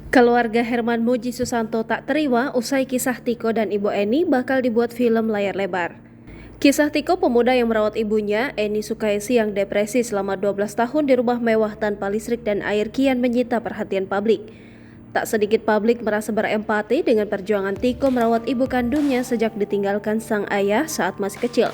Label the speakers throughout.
Speaker 1: Keluarga Herman Muji Susanto tak terima usai kisah Tiko dan Ibu Eni bakal dibuat film layar lebar. Kisah Tiko, pemuda yang merawat ibunya, Eni Sukaisi, yang depresi selama 12 tahun di rumah mewah tanpa listrik dan air, kian menyita perhatian publik. Tak sedikit publik merasa berempati dengan perjuangan Tiko merawat ibu kandungnya sejak ditinggalkan sang ayah saat masih kecil.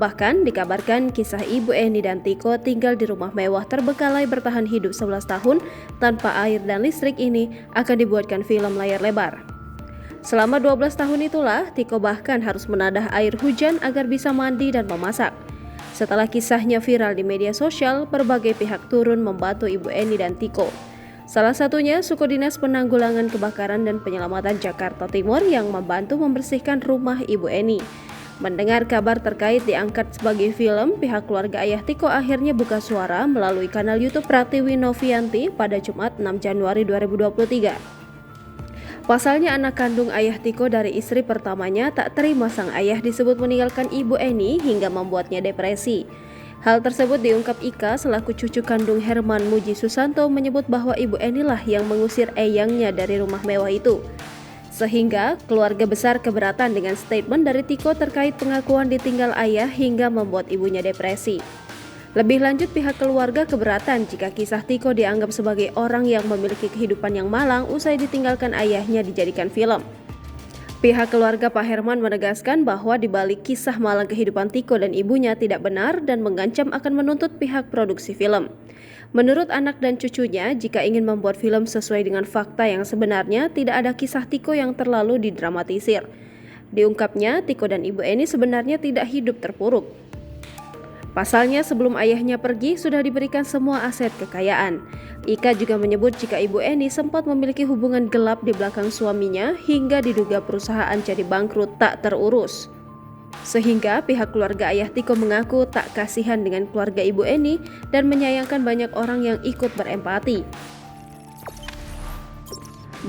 Speaker 1: Bahkan dikabarkan kisah Ibu Eni dan Tiko tinggal di rumah mewah terbengkalai bertahan hidup 11 tahun tanpa air dan listrik ini akan dibuatkan film layar lebar. Selama 12 tahun itulah, Tiko bahkan harus menadah air hujan agar bisa mandi dan memasak. Setelah kisahnya viral di media sosial, berbagai pihak turun membantu Ibu Eni dan Tiko. Salah satunya Suku Dinas Penanggulangan Kebakaran dan Penyelamatan Jakarta Timur yang membantu membersihkan rumah Ibu Eni. Mendengar kabar terkait diangkat sebagai film, pihak keluarga ayah Tiko akhirnya buka suara melalui kanal YouTube Pratiwi Novianti pada Jumat 6 Januari 2023. Pasalnya anak kandung ayah Tiko dari istri pertamanya tak terima sang ayah disebut meninggalkan Ibu Eni hingga membuatnya depresi. Hal tersebut diungkap Ika selaku cucu kandung Herman Muji Susanto, menyebut bahwa Ibu Eni lah yang mengusir eyangnya dari rumah mewah itu. Sehingga keluarga besar keberatan dengan statement dari Tiko terkait pengakuan ditinggal ayah hingga membuat ibunya depresi. Lebih lanjut, pihak keluarga keberatan jika kisah Tiko dianggap sebagai orang yang memiliki kehidupan yang malang usai ditinggalkan ayahnya dijadikan film. Pihak keluarga Pak Herman menegaskan bahwa di balik kisah malang kehidupan Tiko dan ibunya tidak benar dan mengancam akan menuntut pihak produksi film. Menurut anak dan cucunya, jika ingin membuat film sesuai dengan fakta yang sebenarnya, tidak ada kisah Tiko yang terlalu didramatisir. Diungkapnya, Tiko dan Ibu Eni sebenarnya tidak hidup terpuruk. Pasalnya, sebelum ayahnya pergi, sudah diberikan semua aset kekayaan. Ika juga menyebut jika Ibu Eni sempat memiliki hubungan gelap di belakang suaminya hingga diduga perusahaan jadi bangkrut tak terurus. Sehingga pihak keluarga ayah Tiko mengaku tak kasihan dengan keluarga Ibu Eni dan menyayangkan banyak orang yang ikut berempati.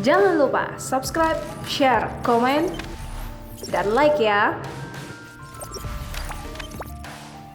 Speaker 2: Jangan lupa subscribe, share, komen, dan like ya!